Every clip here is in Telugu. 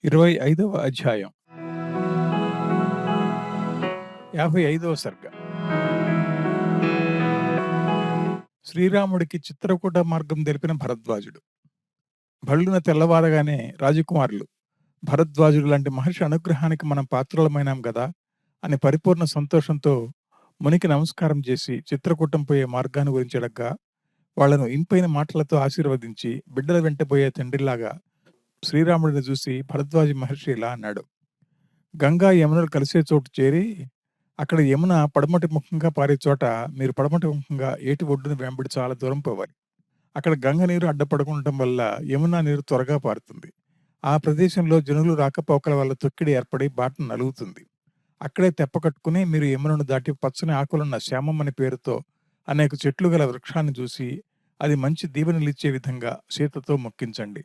25వ అధ్యాయం 55వ సర్గ. శ్రీరాముడికి చిత్రకూట మార్గం తెలిపిన భరద్వాజుడు. భళ్ళున తెల్లవారగానే రాజకుమారులు భరద్వాజుడు లాంటి మహర్షి అనుగ్రహానికి మనం పాత్రులమైనాం గదా అని పరిపూర్ణ సంతోషంతో మునికి నమస్కారం చేసి చిత్రకూటం పోయే మార్గాన్ని గురించి అడగ్గా, వాళ్లను ఇంపైన మాటలతో ఆశీర్వదించి బిడ్డల వెంటబోయే తండ్రిలాగా శ్రీరాముడిని చూసి భరద్వాజ మహర్షి ఇలా అన్నాడు: గంగా యమునలు కలిసే చోటు చేరి, అక్కడ యమున పడమటి ముఖంగా పారే చోట మీరు పడమటి ముఖంగా ఏటి ఒడ్డున వెంబడి చాలా దూరం పోవాలి. అక్కడ గంగ నీరు అడ్డపడకుండటం వల్ల యమునా నీరు త్వరగా పారుతుంది. ఆ ప్రదేశంలో జనులు రాకపోకల వల్ల తొక్కిడి ఏర్పడి బాటను నలుగుతుంది. అక్కడే తెప్పకట్టుకుని మీరు యమునను దాటి పచ్చని ఆకులున్న శ్యామం అనే పేరుతో అనేక చెట్లు గల వృక్షాన్ని చూసి, అది మంచి దీవెనలిచ్చే విధంగా సీతతో మొక్కించండి.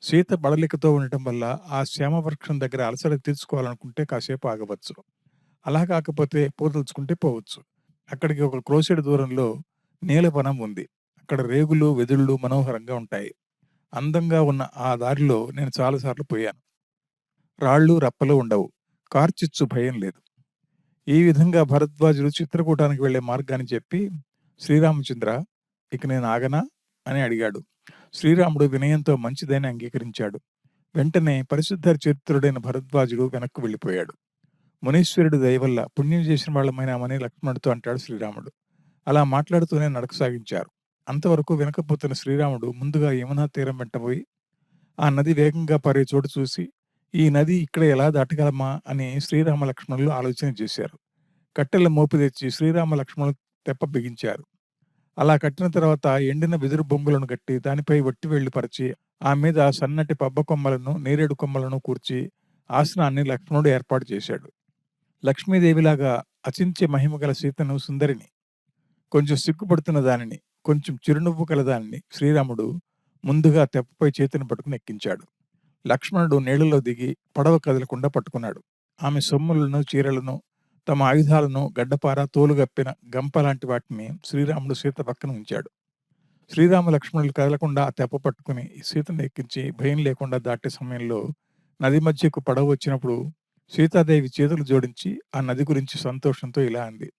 సీత బడలికతో ఉండటం వల్ల ఆ శ్యామ వృక్షం దగ్గర అలసట తీర్చుకోవాలనుకుంటే కాసేపు ఆగవచ్చు. అలా కాకపోతే పోదలుచుకుంటే పోవచ్చు. అక్కడికి ఒక క్రోసెడు దూరంలో నీలవనం ఉంది. అక్కడ రేగులు వెదుళ్ళు మనోహరంగా ఉంటాయి. అందంగా ఉన్న ఆ దారిలో నేను చాలాసార్లు పోయాను. రాళ్ళు రప్పలు ఉండవు. కార్చిచ్చు భయం లేదు. ఈ విధంగా భరద్వాజుడు చిత్రకూటానికి వెళ్లే మార్గాన్ని చెప్పి, శ్రీరామచంద్ర, ఇక నేను ఆగనా అని అడిగాడు. శ్రీరాముడు వినయంతో మంచిదని అంగీకరించాడు. వెంటనే పరిశుద్ధ చరిత్రుడైన భరద్వాజుడు వెనక్కు వెళ్ళిపోయాడు. మునీశ్వరుడు దయవల్ల పుణ్యం చేసిన వాళ్ళమైనామని లక్ష్మణుడితో అంటాడు శ్రీరాముడు. అలా మాట్లాడుతూనే నడక సాగించారు. అంతవరకు వెనకపోతున్న శ్రీరాముడు ముందుగా యమునా తీరం వెంటబోయి ఆ నది వేగంగా పారే చోటు చూసి, ఈ నది ఇక్కడ ఎలా దాటగలమా అని శ్రీరామ లక్ష్మణులు ఆలోచన చేశారు. కట్టెల మోపు తెచ్చి శ్రీరామ లక్ష్మణులు తెప్ప బిగించారు. అలా కట్టిన తర్వాత ఎండిన వెదురు బొంగులను కట్టి దానిపై వట్టి వెళ్లి పరిచి, ఆ మీద సన్నటి పబ్బ కొమ్మలను నేరేడు కొమ్మలను కూర్చి ఆసనాన్ని లక్ష్మణుడు ఏర్పాటు చేశాడు. లక్ష్మీదేవిలాగా అచింత్య మహిమ గల సీతను సుందరిని, కొంచెం సిగ్గుపడుతున్న దానిని, కొంచెం చిరునవ్వు కల దానిని శ్రీరాముడు ముందుగా తెప్పపై చేతిని పట్టుకుని ఎక్కించాడు. లక్ష్మణుడు నీళ్లలో దిగి పడవ కదలకుండా పట్టుకున్నాడు. ఆమె సొమ్ములను చీరలను తమ ఆయుధాలను గడ్డపార తోలుగప్పిన గంప లాంటి వాటిని శ్రీరాముడు సీత పక్కన ఉంచాడు. శ్రీరామ లక్ష్మణులు కదలకుండా ఆ తెప్ప పట్టుకుని సీతను ఎక్కించి భయం లేకుండా దాటే సమయంలో నది మధ్యకు పడవ వచ్చినప్పుడు సీతాదేవి చేతులు జోడించి ఆ నది గురించి సంతోషంతో ఇలా అంది: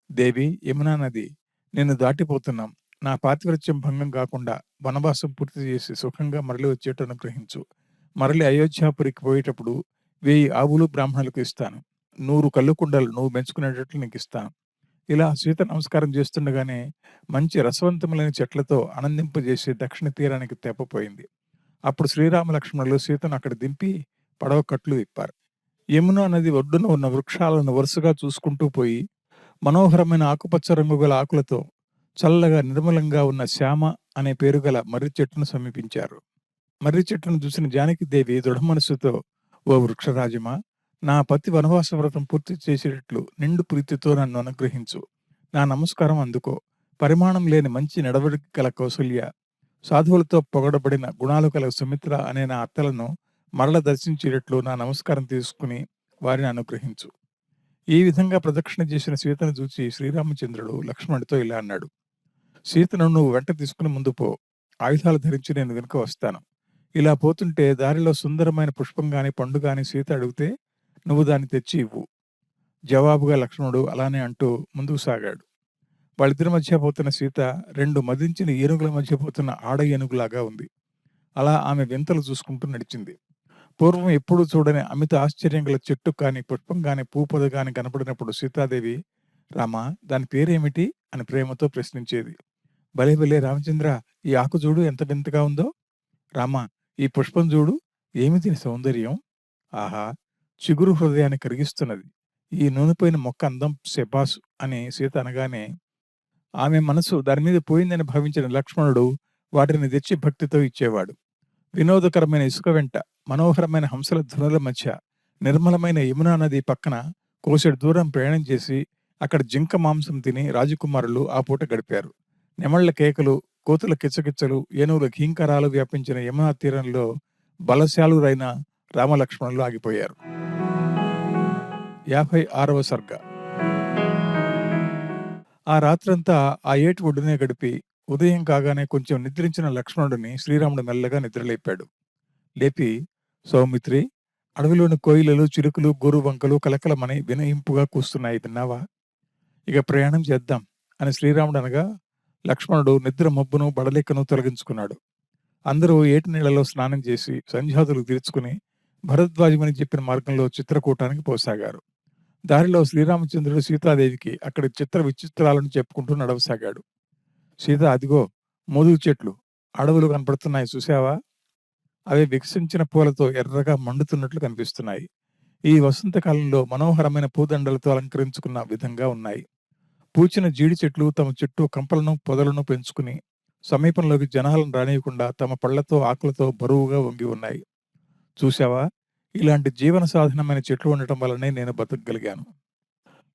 దేవి, యమునా నది, నేను దాటిపోతున్నాం. నా పాతివ్రత్యం భంగం కాకుండా వనవాసం పూర్తి చేసి సుఖంగా మరలి వచ్చేట్టు అనుగ్రహించు. మరలి అయోధ్యాపురికి పోయేటప్పుడు 1000 ఆవులు బ్రాహ్మణులకు ఇస్తాను. 100 కళ్ళు కుండలు నువ్వు పెంచుకునేటట్లు నీకు ఇస్తాను. ఇలా సీత నమస్కారం చేస్తుండగానే మంచి రసవంతములైన చెట్లతో ఆనందింపజేసి దక్షిణ తీరానికి తెప్పపోయింది. అప్పుడు శ్రీరామ లక్ష్మణులు సీతను అక్కడ దింపి పడవ కట్లు విప్పారు. యమునా నది ఒడ్డున ఉన్న వృక్షాలను వరుసగా చూసుకుంటూ పోయి మనోహరమైన ఆకుపచ్చ రంగు గల ఆకులతో చల్లగా నిర్మలంగా ఉన్న శ్యామ అనే పేరు గల మర్రి చెట్టును సమీపించారు. మర్రి చెట్టును చూసిన జానకిదేవి దృఢ మనస్సుతో, ఓ వృక్షరాజమా, నా పతి వనవాస వ్రతం పూర్తి చేసేటట్లు నిండు ప్రీతితో నన్ను అనుగ్రహించు. నా నమస్కారం అందుకో. పరిమాణం లేని మంచి నడవడిక గల కౌసల్య, సాధువులతో పొగడబడిన గుణాలు కల సుమిత్ర అనే నా అత్తలను మరల దర్శించేటట్లు నా నమస్కారం తీసుకుని వారిని అనుగ్రహించు. ఈ విధంగా ప్రదక్షిణ చేసిన సీతను చూచి శ్రీరామచంద్రుడు లక్ష్మణుడితో ఇలా అన్నాడు: సీతను నువ్వు వెంట తీసుకుని ముందు పో. ఆయుధాలు ధరించి నేను వెనుక వస్తాను. ఇలా పోతుంటే దారిలో సుందరమైన పుష్పం గాని పండు గాని సీత అడిగితే నువ్వు దాన్ని తెచ్చి ఇవ్వు. జవాబుగా లక్ష్మణుడు అలానే అంటూ ముందుకు సాగాడు. వాళ్ళిద్దరి మధ్య పోతున్న సీత 2 మదించిన ఏనుగుల మధ్య పోతున్న ఆడ ఏనుగులాగా ఉంది. అలా ఆమె వింతలు చూసుకుంటూ నడిచింది. పూర్వం ఎప్పుడూ చూడని అమిత ఆశ్చర్యం గల చెట్టు కాని పుష్పం గాని పూపొద గాని కనపడినప్పుడు సీతాదేవి, రామా, దాని పేరేమిటి అని ప్రేమతో ప్రశ్నించేది. భలే భలే రామచంద్ర, ఈ ఆకు చూడు ఎంత వింతగా ఉందో. రామా, ఈ పుష్పం చూడు, ఏమి దీని సౌందర్యం. ఆహా, చిగురు హృదయాన్ని కరిగిస్తున్నది. ఈ నూనెపోయిన మొక్క అందం శబాసు అని సీత అనగానే ఆమె మనసు దాని మీద పోయిందని భావించిన లక్ష్మణుడు వాటిని తెచ్చి భక్తితో ఇచ్చేవాడు. వినోదకరమైన ఇసుక వెంట మనోహరమైన హంసల ధ్వనుల మధ్య నిర్మలమైన యమునా నది పక్కన కోసెడు దూరం ప్రయాణం చేసి అక్కడ జింక మాంసం తిని రాజకుమారులు ఆ పూట గడిపారు. నెమళ్ల కేకలు, కోతుల కిచ్చకిచ్చలు, ఏనుగుల ఘీంకారాలు వ్యాపించిన యమునా తీరంలో బలశాలురైన రామలక్ష్మణులు ఆగిపోయారు. 56వ సర్గ. ఆ రాత్రంతా ఆ ఏటి ఒడ్డునే గడిపి ఉదయం కాగానే కొంచెం నిద్రించిన లక్ష్మణుడిని శ్రీరాముడు మెల్లగా నిద్రలేపాడు. లేపి, సౌమిత్రి, అడవిలోని కోయిలలు, చిలుకలు, గోరువంకలు కలకలమని వినయింపుగా కూస్తున్నాయి విన్నావా? ఇక ప్రయాణం చేద్దాం అని శ్రీరాముడు అనగా లక్ష్మణుడు నిద్ర మబ్బును బడలికను తొలగించుకున్నాడు. అందరూ ఏటి నీళ్లలో స్నానం చేసి సంధ్యాదులు తీర్చుకుని భరద్వాజమని చెప్పిన మార్గంలో చిత్రకూటానికి పోసాగారు. దారిలో శ్రీరామచంద్రుడు సీతాదేవికి అక్కడి చిత్ర విచిత్రాలను చెప్పుకుంటూ నడవసాగాడు. సీత, అదిగో మోదుగు చెట్లు, అడవులు కనపడుతున్నాయి చూసావా? అవి వికసించిన పూలతో ఎర్రగా మండుతున్నట్లు కనిపిస్తున్నాయి. ఈ వసంతకాలంలో మనోహరమైన పూదండలతో అలంకరించుకున్న విధంగా ఉన్నాయి. పూచిన జీడి చెట్లు తమ చుట్టూ కంపలను పొదలను పెంచుకుని సమీపంలోకి జనాలను రానియకుండా తమ పళ్లతో ఆకులతో బరువుగా వంగి ఉన్నాయి. చూశావా? ఇలాంటి జీవన సాధనమైన చెట్లు ఉండటం వల్లనే నేను బతకగలిగాను.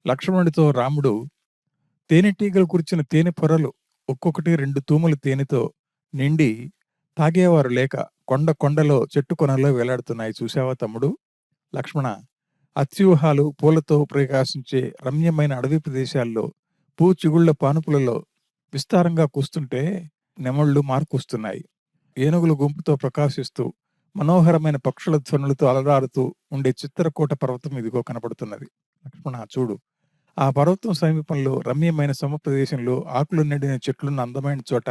లక్ష్మణుడితో రాముడు, తేనెటీగలు కూర్చిన తేనె పొరలు ఒక్కొక్కటి 2 తూముల తేనెతో నిండి తాగేవారు లేక కొండలో చెట్టు కొనల్లో వేలాడుతున్నాయి చూశావా తమ్ముడు? లక్ష్మణ, అత్యూహాలు పూలతో ప్రకాశించే రమ్యమైన అడవి ప్రదేశాల్లో చిగుళ్ల పానుపులలో విస్తారంగా కూస్తుంటే నెమళ్ళు మార్కొస్తున్నాయి. ఏనుగుల గుంపుతో ప్రకాశిస్తూ మనోహరమైన పక్షుల ధ్వనులతో అలరారుతూ ఉండే చిత్రకూట పర్వతం ఇదిగో కనపడుతున్నది. లక్ష్మణ, చూడు, ఆ పర్వతం సమీపంలో రమ్యమైన ప్రదేశంలో ఆకులు నిండిన చెట్లున్న అందమైన చోట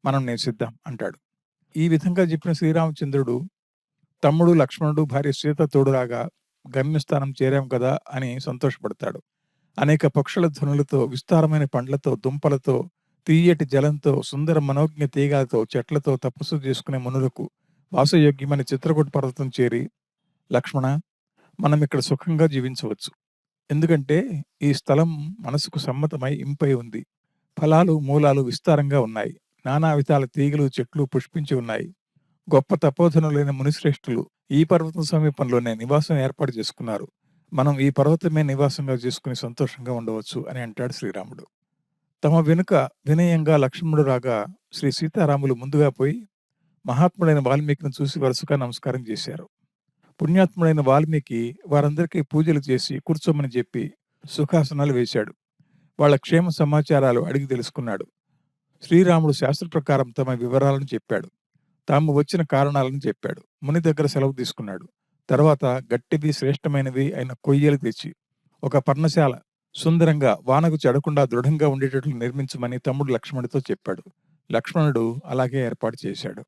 మనం నివసిద్దాం అంటాడు. ఈ విధంగా చెప్పిన శ్రీరామచంద్రుడు తమ్ముడు లక్ష్మణుడు భార్య సీత తోడురాగా గమ్యస్థానం చేరాం కదా అని సంతోషపడతాడు. అనేక పక్షుల ధ్వనులతో, విస్తారమైన పండ్లతో, దుంపలతో, తీయటి జలంతో, సుందర మనోజ్ఞ తీగలతో, చెట్లతో తపస్సు చేసుకునే మునులకు వాసయోగ్యమైన చిత్రకూట పర్వతం చేరి, లక్ష్మణ, మనం ఇక్కడ సుఖంగా జీవించవచ్చు. ఎందుకంటే ఈ స్థలం మనసుకు సమ్మతమై ఇంపై ఉంది. ఫలాలు, మూలాలు విస్తారంగా ఉన్నాయి. నానా విధాల తీగలు, చెట్లు పుష్పించి ఉన్నాయి. గొప్ప తపోధనులైన మునిశ్రేష్ఠులు ఈ పర్వతం సమీపంలోనే నివాసం ఏర్పాటు చేసుకున్నారు. మనం ఈ పర్వతమే నివాసంగా చేసుకుని సంతోషంగా ఉండవచ్చు అని అంటాడు శ్రీరాముడు. తమ వెనుక వినయంగా లక్ష్మణుడు రాగా శ్రీ సీతారాములు ముందుగా పోయి మహాత్ముడైన వాల్మీకిని చూసి వరుసగా నమస్కారం చేశారు. పుణ్యాత్ముడైన వాల్మీకి వారందరికీ పూజలు చేసి కూర్చోమని చెప్పి సుఖాసనాలు వేశాడు. వాళ్ళ క్షేమ సమాచారాలు అడిగి తెలుసుకున్నాడు. శ్రీరాముడు శాస్త్ర ప్రకారం తమ వివరాలను చెప్పాడు. తాము వచ్చిన కారణాలను చెప్పాడు. ముని దగ్గర సెలవు తీసుకున్నాడు. తర్వాత గట్టివి, శ్రేష్టమైనవి అయిన కొయ్యలు తెచ్చి ఒక పర్ణశాల సుందరంగా వానకు చెడకుండా దృఢంగా ఉండేటట్లు నిర్మించమని తమ్ముడు లక్ష్మణుడితో చెప్పాడు. లక్ష్మణుడు అలాగే ఏర్పాటు చేశాడు.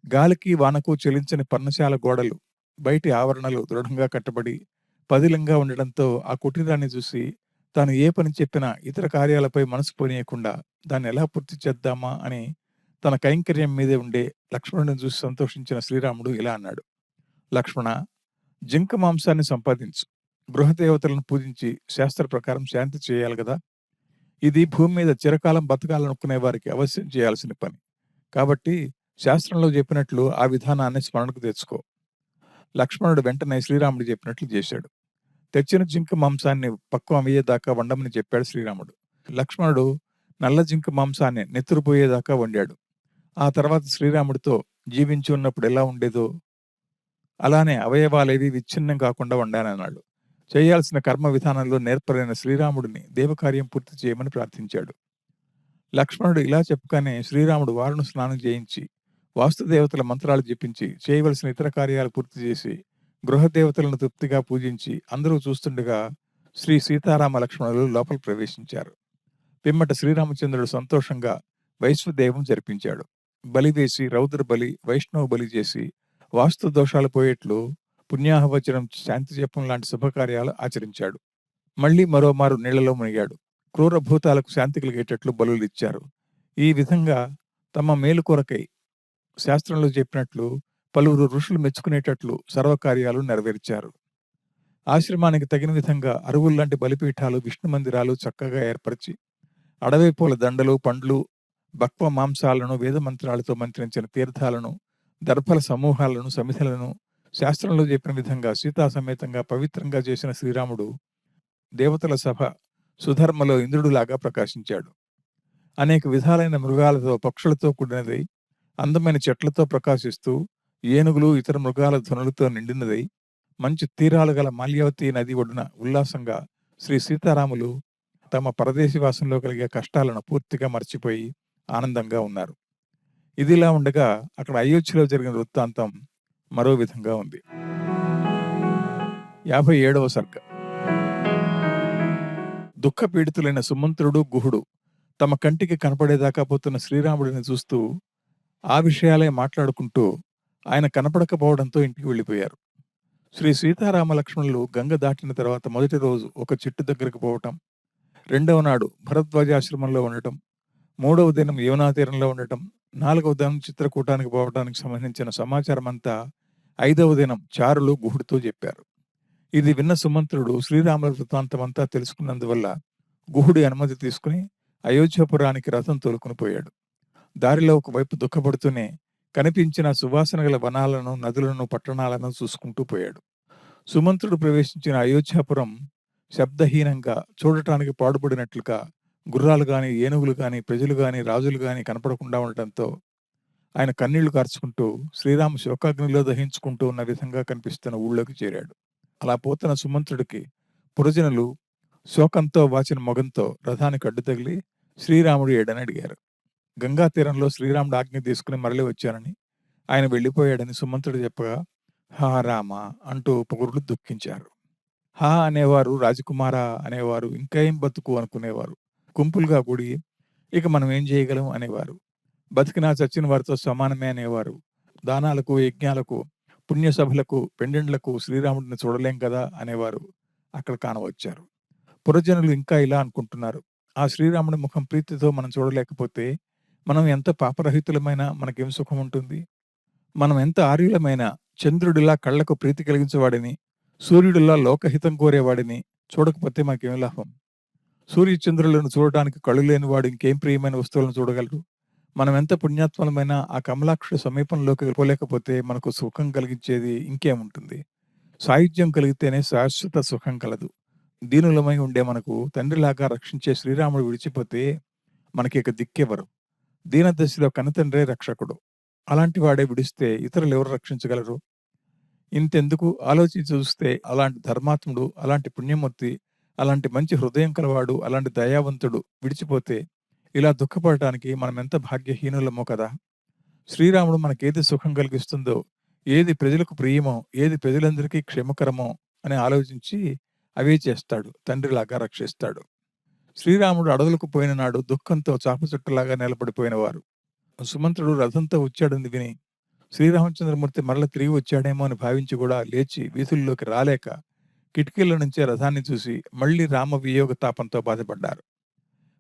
గాలికి వానకు చెలించని పర్ణశాల గోడలు, బయటి ఆవరణలు దృఢంగా కట్టబడి పదిలంగా ఉండడంతో ఆ కుటీరాన్ని చూసి తాను ఏ పని చెప్పినా ఇతర కార్యాలపై మనసు పోనీయకుండా దాన్ని ఎలా పూర్తి చేద్దామా అని తన కైంకర్యం మీదే ఉండే లక్ష్మణుడిని చూసి సంతోషించిన శ్రీరాముడు ఇలా అన్నాడు. లక్ష్మణ, జింక మాంసాన్ని సంపాదించు. గృహదేవతలను పూజించి శాస్త్ర ప్రకారం శాంతి చేయాలి కదా. ఇది భూమి మీద చిరకాలం బతకాలనుకునే వారికి అవశ్యం చేయాల్సిన పని. కాబట్టి శాస్త్రంలో చెప్పినట్లు ఆ విధానాన్ని స్మరణకు తెచ్చుకో. లక్ష్మణుడు వెంటనే శ్రీరాముడు చెప్పినట్లు చేశాడు. తెచ్చిన జింక మాంసాన్ని పక్వం అయ్యేదాకా వండమని చెప్పాడు శ్రీరాముడు. లక్ష్మణుడు నల్ల జింక మాంసాన్ని నెత్తురుపోయేదాకా వండాడు. ఆ తర్వాత శ్రీరాముడితో జీవించి ఉన్నప్పుడు ఎలా ఉండేదో అలానే అవయవాలేవి విచ్ఛిన్నం కాకుండా వండానన్నాడు. చేయాల్సిన కర్మ విధానంలో నేర్పరైన శ్రీరాముడిని దేవకార్యం పూర్తి చేయమని ప్రార్థించాడు. లక్ష్మణుడు ఇలా చెప్పగానే శ్రీరాముడు వారును స్నానం చేయించి వాస్తుదేవతల మంత్రాలు జపించి చేయవలసిన ఇతర కార్యాలు పూర్తి చేసి గృహదేవతలను తృప్తిగా పూజించి అందరూ చూస్తుండగా శ్రీ సీతారామ లక్ష్మణులు లోపల ప్రవేశించారు. పిమ్మట శ్రీరామచంద్రుడు సంతోషంగా వైశ్వదేవం జరిపించాడు. బలి వేసి రౌద్ర బలి, వైష్ణవ బలి చేసి వాస్తు దోషాలు పోయేట్లు పుణ్యాహవచనం, శాంతి జపం లాంటి శుభకార్యాలు ఆచరించాడు. మళ్లీ మరోమారు నీళ్లలో మునిగాడు. క్రూర భూతాలకు శాంతి కలిగేటట్లు బలులు ఇచ్చారు. ఈ విధంగా తమ మేలు కొరకై శాస్త్రంలో చెప్పినట్లు పలువురు ఋషులు మెచ్చుకునేటట్లు సర్వకార్యాలు నెరవేర్చారు. ఆశ్రమానికి తగిన విధంగా అరువుల్లాంటి బలిపీఠాలు, విష్ణు మందిరాలు చక్కగా ఏర్పరిచి అడవి పూల దండలు, పండ్లు, బక్వ మాంసాలను, వేదమంత్రాలతో మంత్రించిన తీర్థాలను, దర్భల సమూహాలను, సమిధలను శాస్త్రంలో చెప్పిన విధంగా సీతా సమేతంగా పవిత్రంగా చేసిన శ్రీరాముడు దేవతల సభ సుధర్మలో ఇంద్రుడులాగా ప్రకాశించాడు. అనేక విధాలైన మృగాలతో, పక్షులతో కూడినదై, అందమైన చెట్లతో ప్రకాశిస్తూ, ఏనుగులు, ఇతర మృగాల ధ్వనులతో నిండినదై, మంచి తీరాలు గల మాల్యావతి నది ఒడ్డున ఉల్లాసంగా శ్రీ సీతారాములు తమ పరదేశవాసంలో కలిగే కష్టాలను పూర్తిగా మర్చిపోయి ఆనందంగా ఉన్నారు. ఇదిలా ఉండగా అక్కడ అయోధ్యలో జరిగిన వృత్తాంతం మరో విధంగా ఉంది. 57వ సర్గ. దుఃఖపీడితులైన సుమంత్రుడు, గుహుడు తమ కంటికి కనపడేదాకా పోతున్న శ్రీరాముడిని చూస్తూ ఆ విషయాలే మాట్లాడుకుంటూ ఆయన కనపడకపోవడంతో ఇంటికి వెళ్ళిపోయారు. శ్రీ సీతారామ లక్ష్మణులు గంగ దాటిన తర్వాత మొదటి రోజు ఒక చెట్టు దగ్గరకు పోవటం, రెండవ నాడు భరద్వాజాశ్రమంలో ఉండటం, మూడవ దినం యమునా తీరంలో ఉండటం, నాలుగవ దినం చిత్రకూటానికి పోవడానికి సంబంధించిన సమాచారం అంతా ఐదవ దినం చారులు గుహుడితో చెప్పారు. ఇది విన్న సుమంత్రుడు శ్రీరాముల వృత్తాంతమంతా తెలుసుకున్నందువల్ల గుహుడి అనుమతి తీసుకుని అయోధ్యాపురానికి రథం తోలుకుని పోయాడు. దారిలో ఒకవైపు దుఃఖపడుతూనే కనిపించిన సువాసన గల వనాలను, నదులను, పట్టణాలను చూసుకుంటూ పోయాడు. సుమంత్రుడు ప్రవేశించిన అయోధ్యాపురం శబ్దహీనంగా, చూడటానికి పాడుపడినట్లుగా గుర్రాలు గాని, ఏనుగులు గాని, ప్రజలు గాని, రాజులు గాని కనపడకుండా ఉండటంతో ఆయన కన్నీళ్లు కార్చుకుంటూ శ్రీరామ శోకాగ్నిలో దహించుకుంటూ ఉన్న విధంగా కనిపిస్తున్న ఊళ్ళోకి చేరాడు. అలా పోతున్న సుమంత్రుడికి పురజనులు శోకంతో వాచిన మొగంతో రథానికి అడ్డు తగిలి శ్రీరాముడు ఏడని అడిగారు. గంగా తీరంలో శ్రీరాముడు ఆజ్ఞ తీసుకుని మరలి వచ్చానని, ఆయన వెళ్ళిపోయాడని సుమంత్రుడు చెప్పగా, హా రామ అంటూ పొగురులు దుఃఖించారు. హా అనేవారు రాజకుమారా అనేవారు, ఇంకా ఏం బతుకు అనుకునేవారు. గుంపులుగా కూడి ఇక మనం ఏం చేయగలం అనేవారు. బతికినా చచ్చిన వారితో సమానమే అనేవారు. దానాలకు, యజ్ఞాలకు, పుణ్యసభలకు, పెండెండ్లకు శ్రీరాముడిని చూడలేం కదా అనేవారు అక్కడ కానవచ్చారు. పురజనులు ఇంకా ఇలా అనుకుంటున్నారు. ఆ శ్రీరాముడి ముఖం ప్రీతితో మనం చూడలేకపోతే మనం ఎంత పాపరహితులమైనా మనకేం సుఖం ఉంటుంది? మనం ఎంత ఆర్యులమైనా చంద్రుడిలా కళ్ళకు ప్రీతి కలిగించేవాడిని, సూర్యుడిలా లోకహితం కోరేవాడిని చూడకపోతే మనకేం లాభం? సూర్యచంద్రులను చూడటానికి కళ్ళు లేనివాడు ఇంకేం ప్రియమైన వస్తువులను చూడగలరు? మనం ఎంత పుణ్యాత్మలమైనా ఆ కమలాక్ష సమీపంలోకి పోలేకపోతే మనకు సుఖం కలిగించేది ఇంకేముంటుంది? సాయుధ్యం కలిగితేనే శాశ్వత సుఖం కలదు. దీనులమై ఉండే మనకు తండ్రిలాగా రక్షించే శ్రీరాముడు విడిచిపోతే మనకి ఇక దిక్కెవరు? దీనదశలో కన్నతండ్రే రక్షకుడు. అలాంటి వాడే విడిస్తే ఇతరులు ఎవరు రక్షించగలరు? ఇంతెందుకు ఆలోచించి చూస్తే అలాంటి ధర్మాత్ముడు, అలాంటి పుణ్యమూర్తి, అలాంటి మంచి హృదయం కలవాడు, అలాంటి దయావంతుడు విడిచిపోతే ఇలా దుఃఖపడటానికి మనమెంత భాగ్యహీనులమో కదా! శ్రీరాముడు మనకేది సుఖం కలిగిస్తుందో, ఏది ప్రజలకు ప్రియమో, ఏది ప్రజలందరికీ క్షేమకరమో అని ఆలోచించి అవే చేస్తాడు. తండ్రిలాగా రక్షిస్తాడు. శ్రీరాముడు అడవులకు పోయిన నాడు దుఃఖంతో చాపచుట్టలాగా నిలబడిపోయినవారు. సుమంత్రుడు రథంతో వచ్చాడని విని శ్రీరామచంద్రమూర్తి మరల తిరిగి వచ్చాడేమో అని భావించి కూడా లేచి వీధుల్లోకి రాలేక కిటికీల నుంచే రథాన్ని చూసి మళ్లీ రామ వియోగ తాపంతో బాధపడ్డారు.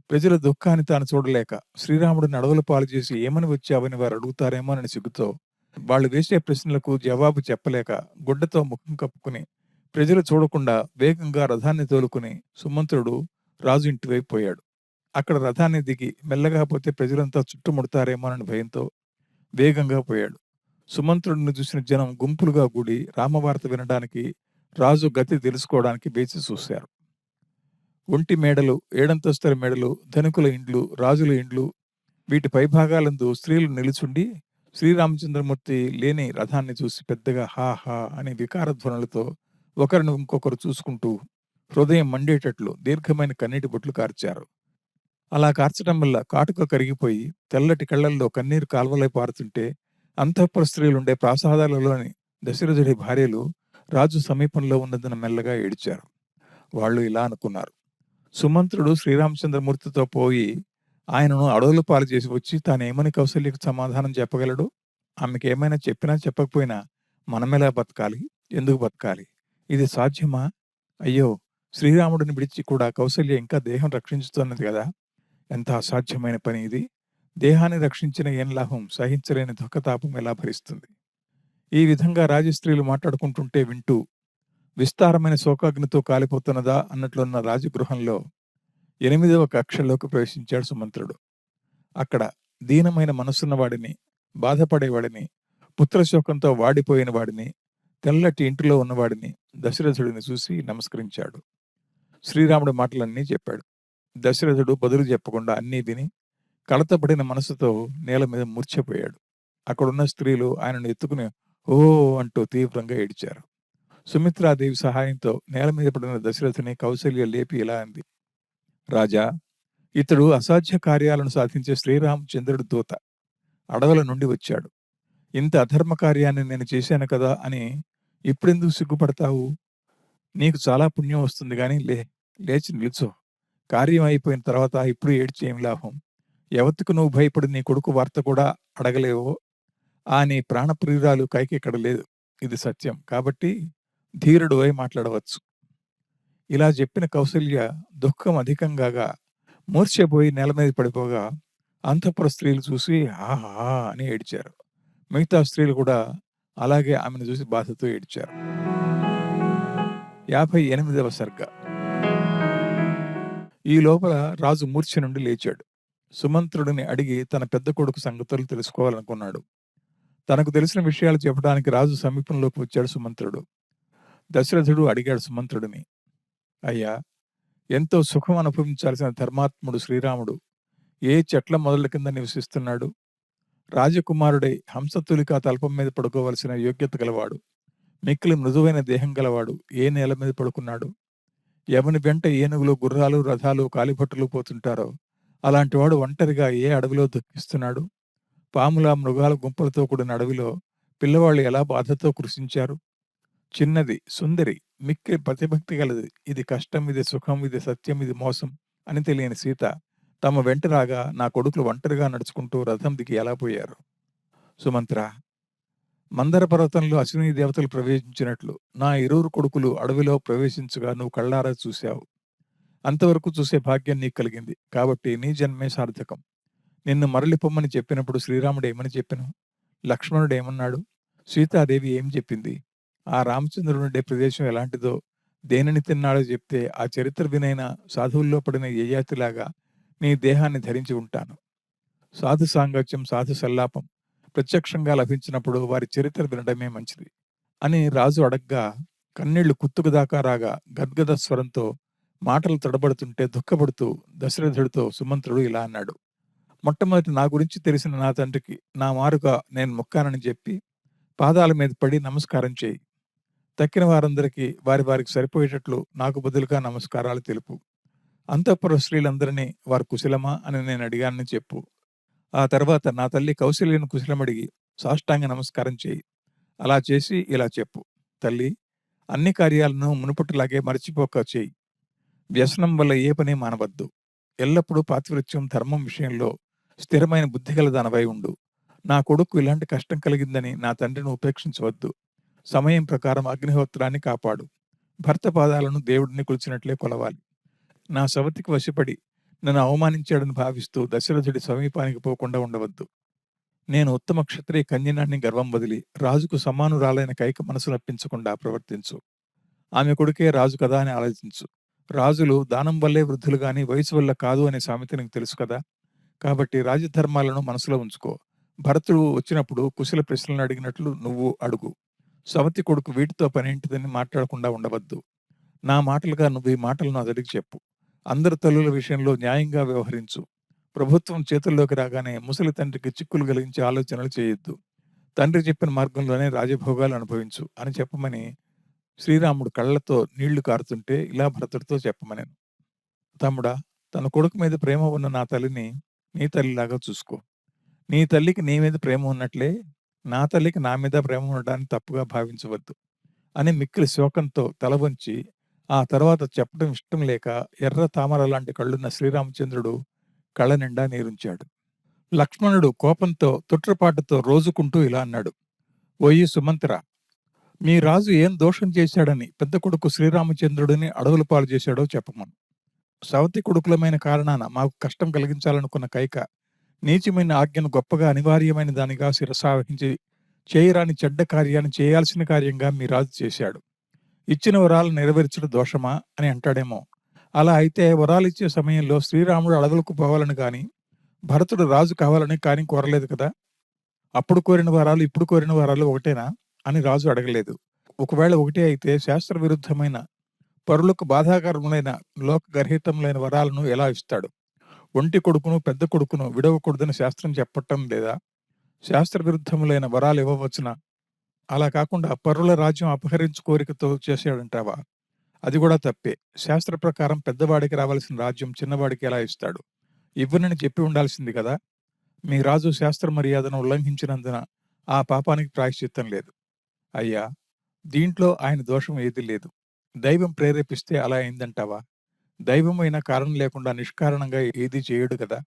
ప్రజల దుఃఖాన్ని తాను చూడలేక శ్రీరాముడిని అడవుల పాలు చేసి ఏమని వచ్చావని వారు అడుగుతారేమో అని సిగ్గుతో వాళ్ళు వేసే ప్రశ్నలకు జవాబు చెప్పలేక గుడ్డతో ముఖం కప్పుకుని ప్రజలు చూడకుండా వేగంగా రథాన్ని తోలుకుని సుమంత్రుడు రాజు ఇంటివైపు పోయాడు. అక్కడ రథాన్ని దిగి మెల్లగా పోతే ప్రజలంతా చుట్టుముడతారేమోనని భయంతో వేగంగా పోయాడు. సుమంత్రుడిని చూసిన జనం గుంపులుగా కూడి రామవార్త వినడానికి, రాజు గతి తెలుసుకోవడానికి వేచి చూశారు. ఒంటి మేడలు, ఏడంతస్తుల మేడలు, ధనికుల ఇండ్లు, రాజుల ఇండ్లు, వీటి పైభాగాలందు స్త్రీలు నిలుచుండి శ్రీరామచంద్రమూర్తి లేని రథాన్ని చూసి పెద్దగా హా హా అనే వికార ధ్వనులతో ఒకరిని ఇంకొకరు చూసుకుంటూ హృదయం మండేటట్లు దీర్ఘమైన కన్నీటి బొట్లు కార్చారు. అలా కార్చడం వల్ల కాటుక కరిగిపోయి తెల్లటి కళ్ళల్లో కన్నీరు కాల్వలై పారుతుంటే అంతఃపుర స్త్రీలుండే ప్రాసాదాలలోని దశరథుడి భార్యలు రాజు సమీపంలో ఉన్నదని మెల్లగా ఏడ్చారు. వాళ్ళు ఇలా అనుకున్నారు. సుమంత్రుడు శ్రీరామచంద్రమూర్తితో పోయి ఆయనను అడవుల పాలు చేసి వచ్చి తానేమని కౌసల్యకు సమాధానం చెప్పగలడు? ఆమెకేమైనా చెప్పినా చెప్పకపోయినా మనమెలా బతకాలి? ఎందుకు బతకాలి? ఇది సాధ్యమా? అయ్యో, శ్రీరాముడిని విడిచి కూడా కౌసల్య ఇంకా దేహం రక్షించుతున్నది కదా! ఎంత అసాధ్యమైన పని ఇది! దేహాన్ని రక్షించిన ఏం లాభం? సహించలేని దుఃఖతాపం ఎలా భరిస్తుంది? ఈ విధంగా రాజస్త్రీలు మాట్లాడుకుంటుంటే వింటూ విస్తారమైన శోకాగ్నితో కాలిపోతున్నదా అన్నట్లున్న రాజగృహంలో 8వ కక్షలోకి ప్రవేశించాడు సుమంత్రుడు. అక్కడ దీనమైన మనసున్నవాడిని, బాధపడేవాడిని, పుత్రశోకంతో వాడిపోయిన వాడిని, తెల్లటి ఇంటిలో ఉన్నవాడిని దశరథుడిని చూసి నమస్కరించాడు. శ్రీరాముడి మాటలన్నీ చెప్పాడు. దశరథుడు బదులు చెప్పకుండా అన్నీ విని కలతపడిన మనసుతో నేల మీద మూర్ఛపోయాడు. అక్కడున్న స్త్రీలు ఆయనను ఎత్తుకుని ఓ అంటూ తీవ్రంగా ఏడ్చారు. సుమిత్రాదేవి సహాయంతో నేల మీద పడిన దశరథుని కౌసల్య లేపి ఇలా అంది. రాజా, ఇతడు అసాధ్య కార్యాలను సాధించే శ్రీరామచంద్రుడి దూత. అడవుల నుండి వచ్చాడు. ఇంత అధర్మ కార్యాన్ని నేను చేశాను కదా అని ఇప్పుడెందుకు సిగ్గుపడతావు? నీకు చాలా పుణ్యం వస్తుంది గానీ లేచి నిల్చో. కార్యం అయిపోయిన తర్వాత ఇప్పుడు ఏడ్చి ఏం లాభం? ఎవతికి నువ్వు భయపడి నీ కొడుకు వార్త కూడా అడగలేవో, ఆ నీ ప్రాణప్రియురాలు కైకేయి ఇక్కడ లేదు. ఇది సత్యం. కాబట్టి ధీరుడివై మాట్లాడవచ్చు. ఇలా చెప్పిన కౌసల్య దుఃఖం అధికంగాగా మూర్ఛపోయి నేల మీద పడిపోగా అంతఃపుర స్త్రీలు చూసి ఆహా! అని ఏడ్చారు. మిగతా స్త్రీలు కూడా అలాగే ఆమెను చూసి బాధతో ఏడ్చారు. 58వ సర్గ. ఈ లోపల రాజు మూర్ఛ నుండి లేచాడు. సుమంత్రుడిని అడిగి తన పెద్ద కొడుకు సంగతులు తెలుసుకోవాలనుకున్నాడు. తనకు తెలిసిన విషయాలు చెప్పడానికి రాజు సమీపంలోకి వచ్చాడు సుమంత్రుడు. దశరథుడు అడిగాడు సుమంత్రుడిని, అయ్యా, ఎంతో సుఖం అనుభవించాల్సిన ధర్మాత్ముడు శ్రీరాముడు ఏ చెట్ల మొదల కింద నివసిస్తున్నాడు? రాజకుమారుడై హంసతులిక తల్పం మీద పడుకోవలసిన యోగ్యత గలవాడు, మిక్కిలి మృదువైన దేహం గలవాడు ఏ నేల మీద పడుకున్నాడు? ఎవని వెంట ఏనుగులు, గుర్రాలు, రథాలు, కాలిభట్టులు పోతుంటారో అలాంటివాడు ఒంటరిగా ఏ అడవిలో దుఃఖిస్తున్నాడు? పాముల, మృగాల గుంపులతో కూడిన అడవిలో పిల్లవాళ్ళు ఎలా బాధతో కృషించారు? చిన్నది, సుందరి, మిక్కిలి ప్రతిభక్తి గలది, ఇది కష్టం, ఇది సుఖం, ఇది సత్యం, ఇది మోసం అని తెలియని సీత తమ వెంట రాగా నా కొడుకులు ఒంటరిగా నడుచుకుంటూ రథం దిగి ఎలా పోయారు? సుమంత్ర, మందర పర్వతంలో అశ్విని దేవతలు ప్రవేశించినట్లు నా ఇరువురు కొడుకులు అడవిలో ప్రవేశించగా నువ్వు కళ్ళారా చూశావు. అంతవరకు చూసే భాగ్యం నీకు కలిగింది. కాబట్టి నీ జన్మే సార్థకం. నిన్ను మరలిపొమ్మని చెప్పినప్పుడు శ్రీరాముడు ఏమని చెప్పెను? లక్ష్మణుడు ఏమన్నాడు? సీతాదేవి ఏం చెప్పింది? ఆ రామచంద్రుడుండే ప్రదేశం ఎలాంటిదో, దేనిని తిన్నాడో చెప్తే ఆ చరిత్ర వినైనా సాధువుల్లో పడిన యయాతిలాగా నీ దేహాన్ని ధరించి ఉంటాను. సాధు సాంగత్యం, సాధు సల్లాపం ప్రత్యక్షంగా లభించినప్పుడు వారి చరిత్ర వినడమే మంచిది అని రాజు అడగ్గా కన్నీళ్లు కుత్తుకు దాకా రాగా గద్గద స్వరంతో మాటలు తడబడుతుంటే దుఃఖపడుతూ దశరథుడితో సుమంత్రుడు ఇలా అన్నాడు. మొట్టమొదటి నా గురించి తెలిసిన నా తండ్రికి నా మారుగా నేను మొక్కానని చెప్పి పాదాల మీద పడి నమస్కారం చేయి. తక్కిన వారందరికీ వారికి సరిపోయేటట్లు నాకు బదులుగా నమస్కారాలు తెలుపు. అంతఃపుర స్త్రీలందరినీ వారు కుశలమా అని నేను అడిగానని చెప్పు. ఆ తర్వాత నా తల్లి కౌసల్యను కుశలమడిగి సాష్టాంగ నమస్కారం చేయి. అలా చేసి ఇలా చెప్పు, తల్లి, అన్ని కార్యాలను మునుపటిలాగే మరచిపోక చేయి. వ్యసనం వల్ల ఏ పని మానవద్దు. ఎల్లప్పుడూ పాతివృత్యం, ధర్మం విషయంలో స్థిరమైన బుద్ధి గల దానవై ఉండు. నా కొడుకు ఇలాంటి కష్టం కలిగిందని నా తండ్రిని ఉపేక్షించవద్దు. సమయం ప్రకారం అగ్నిహోత్రాన్ని కాపాడు. భర్త పాదాలను దేవుడిని కొలిచినట్లే కొలవాలి. నా సవతికి వశపడి నన్ను అవమానించాడని భావిస్తూ దశరథుడి సమీపానికి పోకుండా ఉండవద్దు. నేను ఉత్తమ క్షత్రియ కన్యనాన్ని గర్వం వదిలి రాజుకు సమానురాలైన కైక మనసు నప్పించకుండా ప్రవర్తించు. ఆమె కొడుకే రాజు కదా అని ఆలోచించు. రాజులు దానం వల్లే వృద్ధులు గాని వయసు వల్ల కాదు అనే సామెత నీకు తెలుసు కదా. కాబట్టి రాజధర్మాలను మనసులో ఉంచుకో. భరతుడు వచ్చినప్పుడు కుశల ప్రశ్నలను అడిగినట్లు నువ్వు అడుగు. సవతి కొడుకు వీటితో పనేంటిదని మాట్లాడకుండా ఉండవద్దు. నా మాటలుగా నువ్వు ఈ మాటలను అతడికి చెప్పు. అందరు తల్లుల విషయంలో న్యాయంగా వ్యవహరించు. ప్రభుత్వం చేతుల్లోకి రాగానే ముసలి తండ్రికి చిక్కులు కలిగించే ఆలోచనలు చేయొద్దు. తండ్రి చెప్పిన మార్గంలోనే రాజభోగాలు అనుభవించు అని చెప్పమని శ్రీరాముడు కళ్ళతో నీళ్లు కారుతుంటే ఇలా భరతుడితో చెప్పమనెను. తమ్ముడా, తన కొడుకు మీద ప్రేమ ఉన్న నా తల్లిని నీ తల్లిలాగా చూసుకో. నీ తల్లికి నీ మీద ప్రేమ ఉన్నట్లే నా తల్లికి నా మీద ప్రేమ ఉండడాన్ని తప్పుగా భావించవద్దు అని మిక్కిలి శోకంతో తల వంచి ఆ తర్వాత చెప్పడం ఇష్టం లేక ఎర్ర తామర లాంటి కళ్ళున్న శ్రీరామచంద్రుడు కళ్ళ నిండా నీరుంచాడు. లక్ష్మణుడు కోపంతో తుట్రపాటుతో రోజుకుంటూ ఇలా అన్నాడు. ఓయి సుమంత్ర, మీ రాజు ఏం దోషం చేశాడని పెద్ద కొడుకు శ్రీరామచంద్రుడిని అడవుల పాలు చేశాడో చెప్పమను. సవతి కొడుకులమైన కారణాన మాకు కష్టం కలిగించాలనుకున్న కైక నీచమైన ఆజ్ఞను గొప్పగా అనివార్యమైన దానిగా శిరసావహించి చేయరాని చెడ్డ కార్యాన్ని చేయాల్సిన కార్యంగా మీ రాజు చేశాడు. ఇచ్చిన వరాలు నెరవేర్చడం దోషమా అని అంటాడేమో. అలా అయితే వరాలిచ్చే సమయంలో శ్రీరాముడు అడవులకు పోవాలని కానీ భరతుడు రాజు కావాలని కానీ కోరలేదు కదా. అప్పుడు కోరిన వరాలు ఇప్పుడు కోరిన వరాలు ఒకటేనా అని రాజు అడగలేదు. ఒకవేళ ఒకటే అయితే శాస్త్ర విరుద్ధమైన, పరులకు బాధాకరములైన, లోకగర్హితములైన వరాలను ఎలా ఇస్తాడు? ఒంటి కొడుకును పెద్ద కొడుకును విడవకూడదని శాస్త్రం చెప్పటం లేదా? శాస్త్ర విరుద్ధములైన వరాలు ఇవ్వవచ్చునా? అలా కాకుండా పరుల రాజ్యం అపహరించు కోరికతో చేశాడంటావా? అది కూడా తప్పే. శాస్త్ర ప్రకారం పెద్దవాడికి రావాల్సిన రాజ్యం చిన్నవాడికి ఎలా ఇస్తాడు? ఇవ్వనని చెప్పి ఉండాల్సింది కదా. మీ రాజు శాస్త్ర మర్యాదను ఉల్లంఘించినందున ఆ పాపానికి ప్రాయశ్చిత్తం లేదు. అయ్యా! దీంట్లో ఆయన దోషం ఏదీ లేదు. దైవం ప్రేరేపిస్తే అలా అయిందంటావా? దైవమైనా కారణం లేకుండా నిష్కారణంగా ఏదీ చేయడు కదా!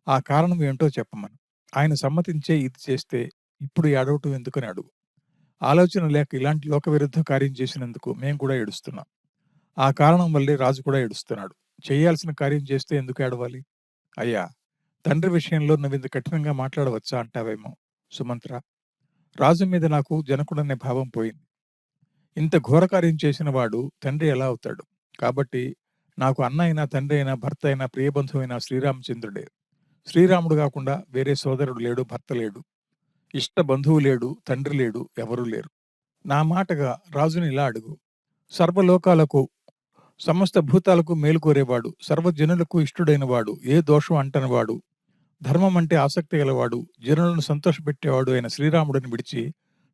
ఆ కారణం ఏంటో చెప్పమను. ఆయన సమ్మతించే ఇది చేస్తే ఇప్పుడు ఏడవటం ఎందుకని అడుగు. ఆలోచన లేక ఇలాంటి లోకవిరుద్ధ కార్యం చేసినందుకు మేము కూడా ఏడుస్తున్నాం. ఆ కారణం వల్లే రాజు కూడా ఏడుస్తున్నాడు. చేయాల్సిన కార్యం చేస్తే ఎందుకు ఏడవాలి? అయ్యా! తండ్రి విషయంలో నువ్వింత కఠినంగా మాట్లాడవచ్చా అంటావేమో సుమంత్ర. రాజు మీద నాకు జనకుడనే భావం పోయింది. ఇంత ఘోర కార్యం చేసిన వాడు తండ్రి ఎలా అవుతాడు? కాబట్టి నాకు అన్న అయినా, తండ్రి అయినా, భర్త అయినా, ప్రియబంధువైనా శ్రీరామచంద్రుడే. శ్రీరాముడు గాకుండా వేరే సోదరుడు లేడు, భర్త లేడు. ఇష్ట బంధువు లేడు, తండ్రి లేడు, ఎవరూ లేరు. నా మాటగా రాజుని ఇలా అడుగు. సర్వలోకాలకు, సమస్త భూతాలకు మేలు కోరేవాడు, సర్వజనులకు ఇష్టుడైన వాడు, ఏ దోషం అంటనివాడు, ధర్మం అంటే ఆసక్తి గలవాడు, జనులను సంతోషపెట్టేవాడు అయిన శ్రీరాముడిని విడిచి,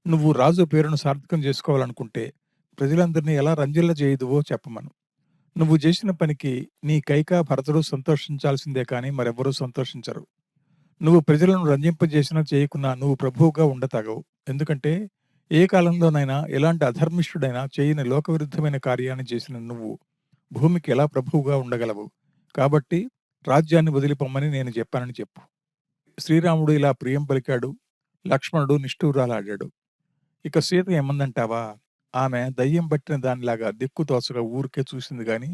నువ్వు రాజు పేరును సార్థకం చేసుకోవాలనుకుంటే, ప్రజలందరినీ ఎలా రంజిల్లజేయుదువో చెప్పమను. నువ్వు చేసిన పనికి నీ కైక, భరతుడు సంతోషించాల్సిందే కానీ మరెవ్వరూ సంతోషించరు. నువ్వు ప్రజలను రంజింపజేసినా చేయకున్నా నువ్వు ప్రభువుగా ఉండతగవు. ఎందుకంటే ఏ కాలంలోనైనా ఎలాంటి అధర్మిష్ఠుడైనా చేయని లోకవిరుద్ధమైన కార్యాన్ని చేసిన నువ్వు భూమికి ఎలా ప్రభువుగా ఉండగలవు? కాబట్టి రాజ్యాన్ని వదిలిపొమ్మని నేను చెప్పానని చెప్పు. శ్రీరాముడు ఇలా ప్రియం పలికాడు. లక్ష్మణుడు నిష్ఠూరాలాడాడు. ఇక సీత ఏమందంటావా? ఆమె దయ్యం పట్టిన దానిలాగా దిక్కు తోచక ఊరికే చూసింది గాని,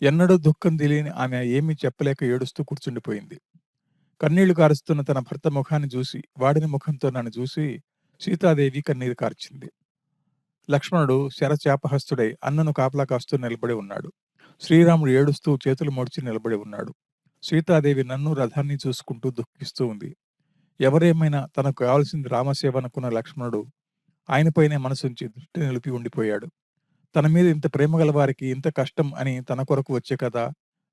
ఎన్నడూ దుఃఖం తెలియని ఆమె ఏమీ చెప్పలేక ఏడుస్తూ కూర్చుండిపోయింది. కన్నీళ్లు కారుస్తున్న తన భర్త ముఖాన్ని చూసి, వాడిన ముఖంతో నన్ను చూసి సీతాదేవి కన్నీరు కార్చింది. లక్ష్మణుడు శరచాపహస్తుడై అన్నను కాపలా కాస్తూ నిలబడి ఉన్నాడు. శ్రీరాముడు ఏడుస్తూ చేతులు ముడిచి నిలబడి ఉన్నాడు. సీతాదేవి నన్ను రథాన్ని చూసుకుంటూ దుఃఖిస్తూ ఉంది. ఎవరేమైనా తనకు కావలసింది రామసేవ అనుకున్న లక్ష్మణుడు ఆయనపైనే మనసుంచి దృష్టి నిలిపి ఉండిపోయాడు. తన మీద ఇంత ప్రేమ గల వారికి ఇంత కష్టం అని తన కొరకు వచ్చే కదా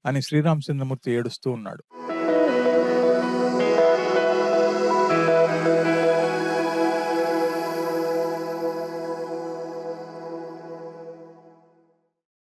అని శ్రీరామచంద్రమూర్తి ఏడుస్తూ ఉన్నాడు.